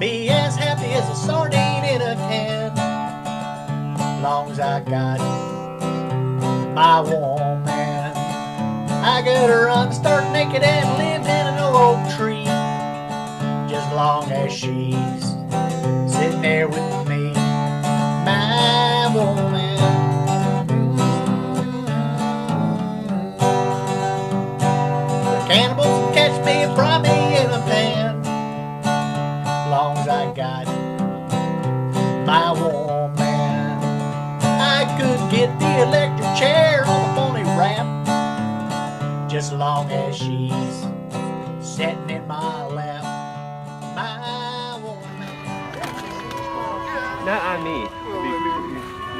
be as happy as a sardine in a can. Long as I got my woman, I could run, start naked, and live in an old tree, just long as she's sitting there with me, my woman. The cannibals catch me and fry me in a pan, long as I got my woman. I could get the electric chair on the pony rap, just long as she's sitting in my lap, my woman. Not on me.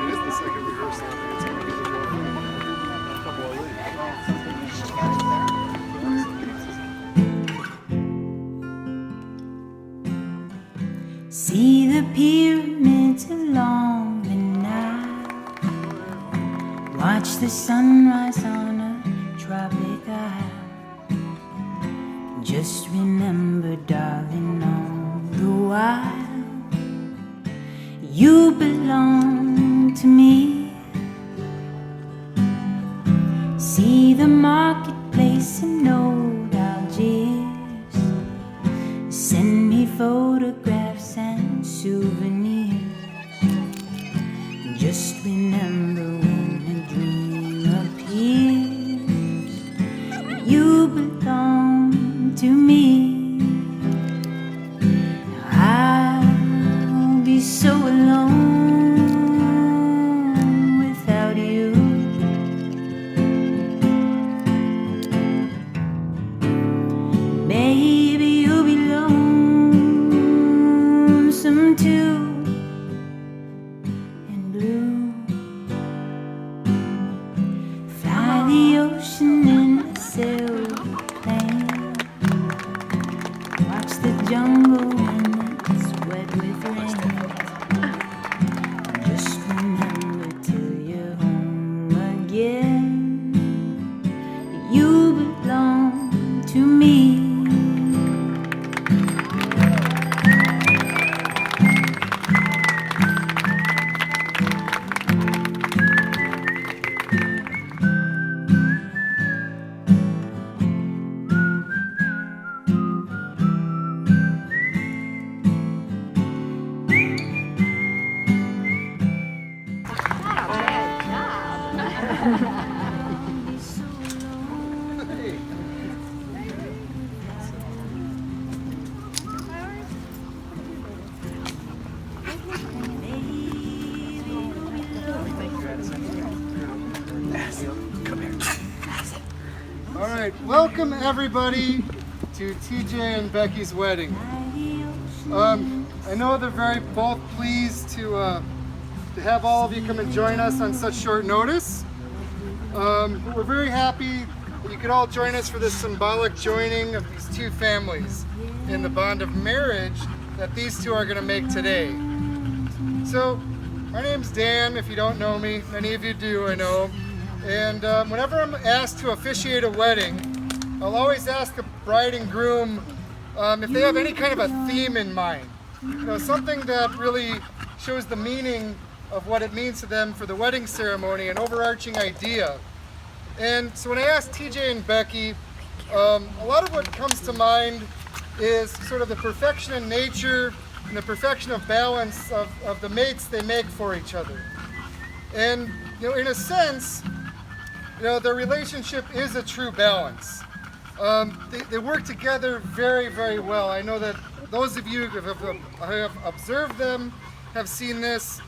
It is the second rehearsal. It's going to be a couple of weeks. See the pyramids along the Nile, watch the sunrise on a tropic isle. Just remember, darling, all the while you belong to me. See the marketplace in old Algiers, send me photographs and souvenirs. Just remember, when a dream appears, you belong to me. I'll be so alone without you. Maybe you'll be lonesome too, and blue. Fly the ocean in a sailplane, watch the jungle when it's wet with rain. Just remember, till you're home again, you belong to me. All right, welcome everybody to TJ and Becky's wedding. I know they're both pleased to have all of you come and join us on such short notice. We're very happy that you could all join us for this symbolic joining of these two families in the bond of marriage that these two are going to make today. So, my name's Dan, if you don't know me. Many of you do, I know. And whenever I'm asked to officiate a wedding, I'll always ask the bride and groom if they have any kind of a theme in mind. You know, something that really shows the meaning of what it means to them for the wedding ceremony, an overarching idea. And so when I asked TJ and Becky, a lot of what comes to mind is sort of the perfection in nature and the perfection of balance of the mates they make for each other. And, you know, in a sense, you know, their relationship is a true balance. They work together very, very well. I know that those of you who have observed them have seen this,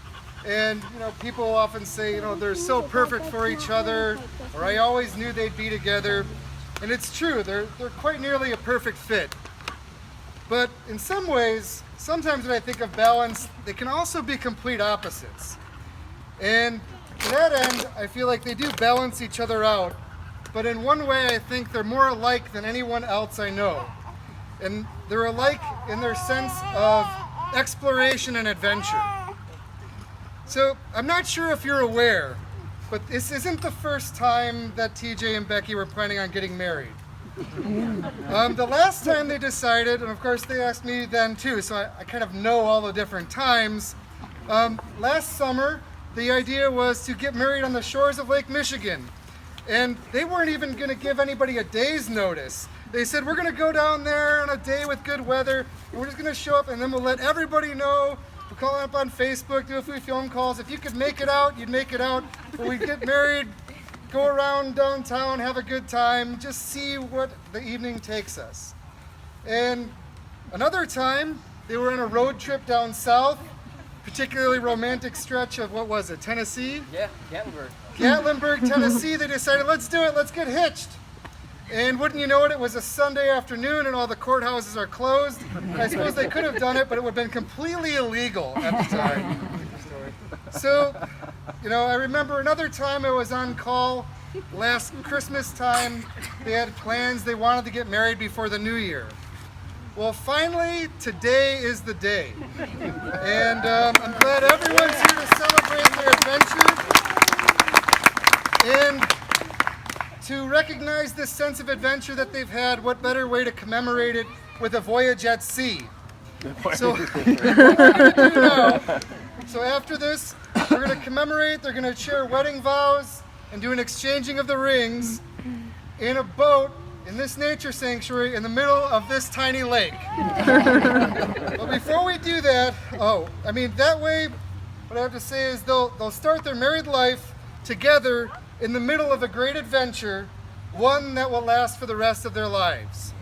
and you know, people often say, you know, they're so perfect for each other, or I always knew they'd be together. And it's true, they're quite nearly a perfect fit. But in some ways, sometimes when I think of balance, they can also be complete opposites. And to that end, I feel like they do balance each other out, but in one way I think they're more alike than anyone else I know. And they're alike in their sense of exploration and adventure. So I'm not sure if you're aware, but this isn't the first time that TJ and Becky were planning on getting married. The last time they decided, and of course they asked me then too, so I kind of know all the different times. Last summer, the idea was to get married on the shores of Lake Michigan. And they weren't even going to give anybody a day's notice. They said, we're going to go down there on a day with good weather, and we're just going to show up, and then we'll let everybody know. We'll call up on Facebook, do a few phone calls. If you could make it out, you'd make it out. But we'd get married, go around downtown, have a good time, just see what the evening takes us. And another time, they were on a road trip down south, particularly romantic stretch of, what was it, Tennessee? Yeah, Gatlinburg. Gatlinburg, Tennessee. They decided, let's do it, let's get hitched. And wouldn't you know it, it was a Sunday afternoon and all the courthouses are closed. I suppose they could have done it, but it would have been completely illegal at the time. So, you know, I remember another time I was on call last Christmas time. They had plans, they wanted to get married before the new year. Well, finally, today is the day. And I'm glad everyone's here to celebrate their adventure. And to recognize this sense of adventure that they've had, what better way to commemorate it with a voyage at sea? So what we're going to do now, so after this, we're going to commemorate, they're going to share wedding vows and do an exchanging of the rings in a boat in this nature sanctuary in the middle of this tiny lake. But before we do that, that way, what I have to say is they'll start their married life together in the middle of a great adventure, one that will last for the rest of their lives.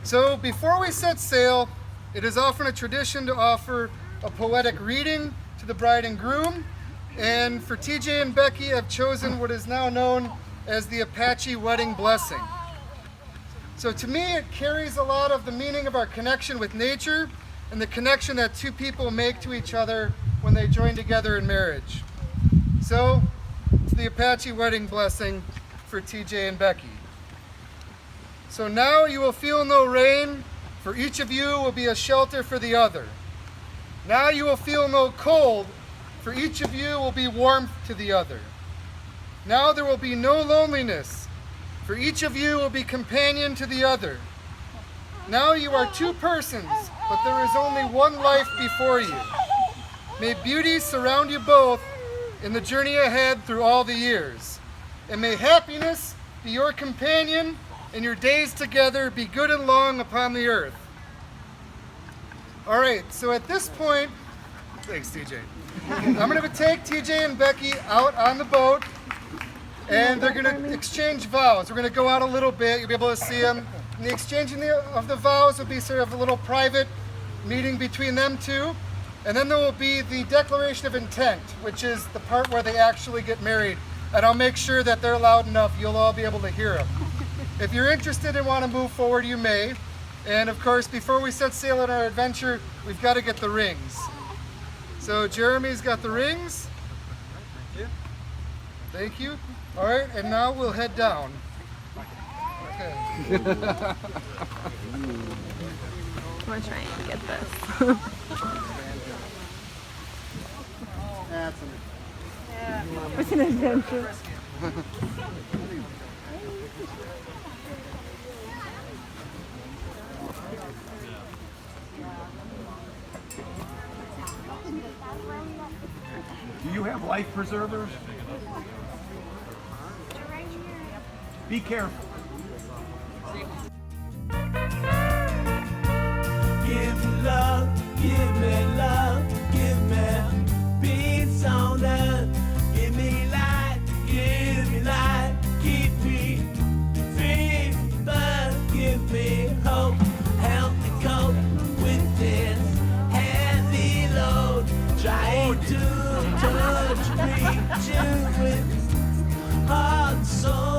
So before we set sail, it is often a tradition to offer a poetic reading to the bride and groom, and for TJ and Becky, I've chosen what is now known as the Apache Wedding Blessing. So to me, it carries a lot of the meaning of our connection with nature and the connection that two people make to each other when they join together in marriage. So, it's the Apache Wedding Blessing for TJ and Becky. So now you will feel no rain, for each of you will be a shelter for the other. Now you will feel no cold, for each of you will be warmth to the other. Now there will be no loneliness, for each of you will be companion to the other. Now you are two persons, but there is only one life before you. May beauty surround you both in the journey ahead through all the years. And may happiness be your companion and your days together be good and long upon the earth. All right, so at this point, thanks TJ. I'm going to take TJ and Becky out on the boat, and they're going to exchange vows. We're going to go out a little bit, you'll be able to see them. And the exchanging of the vows will be sort of a little private meeting between them two. And then there will be the declaration of intent, which is the part where they actually get married. And I'll make sure that they're loud enough, you'll all be able to hear them. If you're interested and want to move forward, you may. And of course, before we set sail on our adventure, we've got to get the rings. So Jeremy's got the rings. Thank you. Thank you. All right, and now we'll head down. Okay. I'm gonna try and get this. It's an adventure. Do you have life preservers? Be careful. Give me love, give me love, give me peace on earth. Give me light, keep me free, but give me hope. Help me cope with this heavy load. Trying to touch, reach you with heart and soul.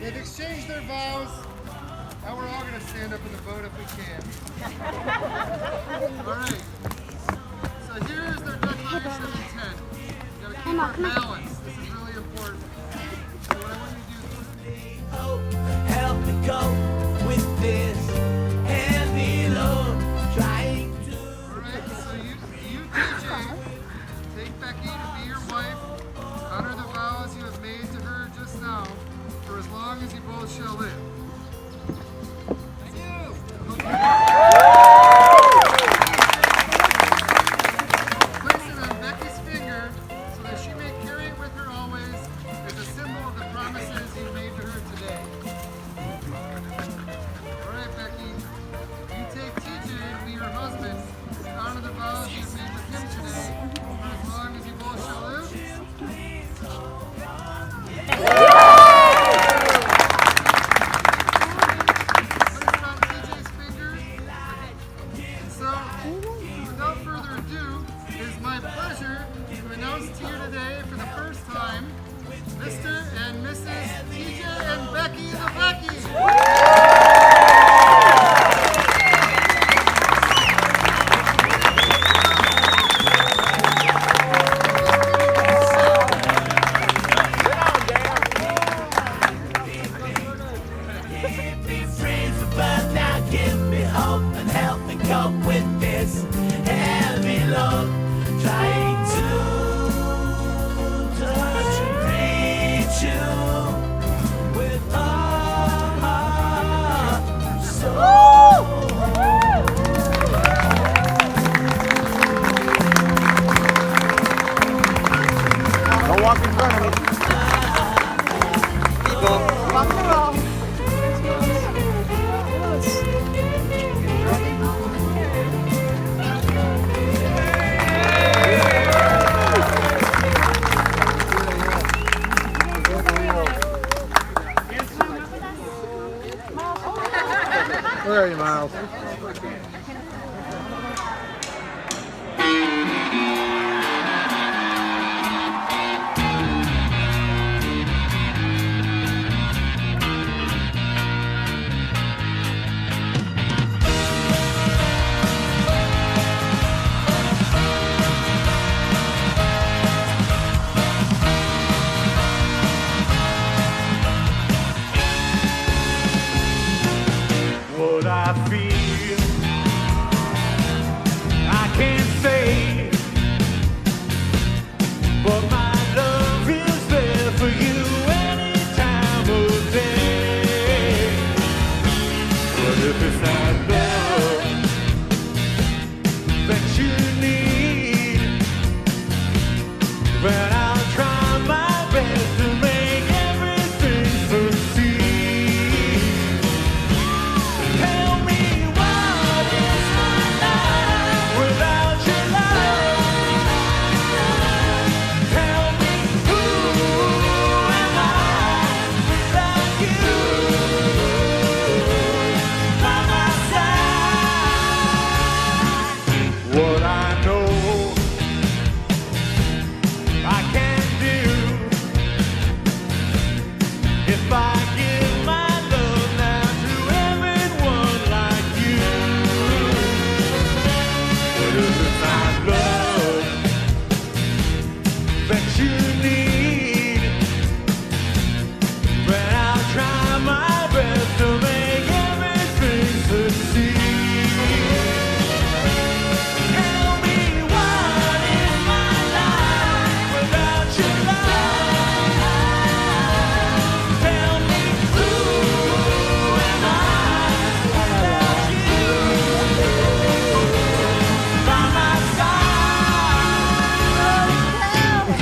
They've exchanged their vows. Now we're all going to stand up in the boat if we can. All right. So here's their declaration of intent. You got to keep our balance. This is really important. So what I want you to do help me cope with this heavy load. Trying to. Alright, so you TJ, take Becky to be your wife, honor the vows you have made to her just now, for as long as you both shall live. Thank you! Place it on Becky's finger so that she may carry it with her always as a symbol of the promises you made to her today. Alright, Becky, you take TJ to be your husband and honor the vows you made with him today for as long as you both shall live. Put it on TJ's finger. So, without further ado, it is my pleasure to announce to you today for the first time, Mr. and Mrs. TJ and Becky the Beckies. But now give me hope and help me cope with this heavy load. Trying to touch and reach you with all my soul. Don't walk in front of me. Where are you, Miles? What I feel, I can't say, but my love is there for you any time of day. But if it's not love that you need, then I'll try my best to make everything succeed. Tell me what is my life without your love? Tell me who am I without you by my side? What I know I can do if I give my love now to everyone like you. But if it's not love that you need, then I'll try my best to make everything succeed. Tell me what is my life without your love? Tell me who am I without you by my side?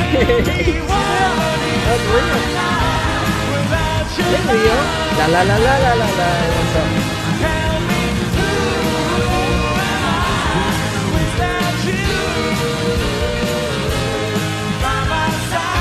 Tell me what is my life without your love? La la la la la la la. Tell me who am I without you by my side?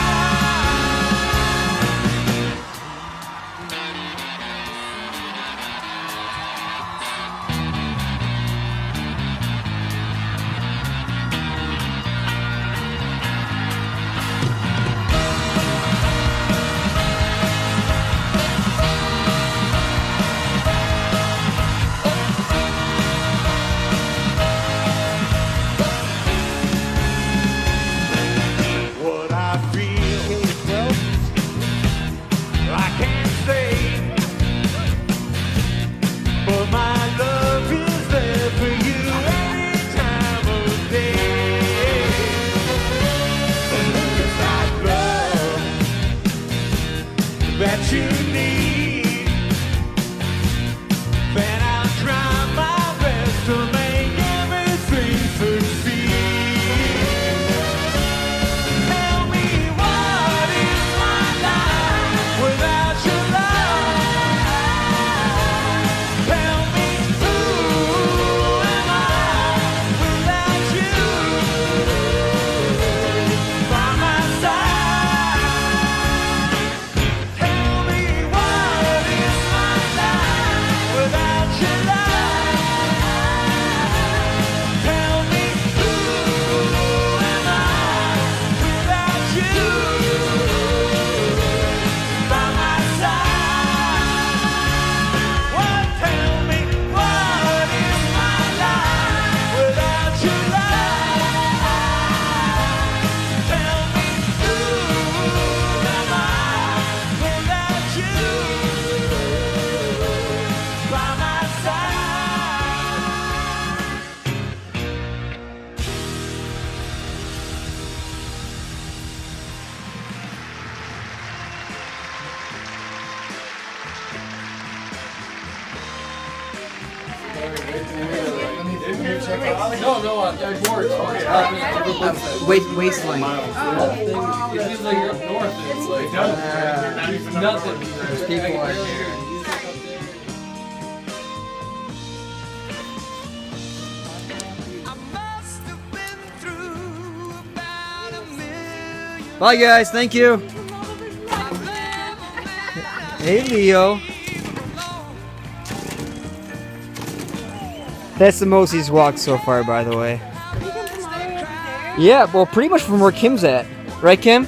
that you need. Then I'll try my best to make everything succeed. Tell me what is my life without your love? Tell me who am I without you by my side? Tell me what is my life without your love? Tell me who am I without you by my side? What? Tell me what is my life without your love? Tell me who am I without you by my side? Waistline. It's like you're up north. It's like nothing. There's people out here. I must have been through about 1,000,000. Bye, guys. Thank you. Hey, Leo. That's the most he's walked so far, by the way. Yeah, well, pretty much from where Kim's at. Right, Kim?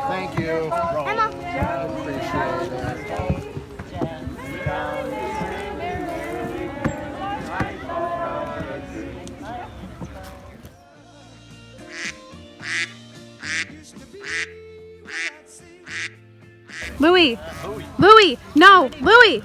Thank you. Louie! Louie! No! Louie!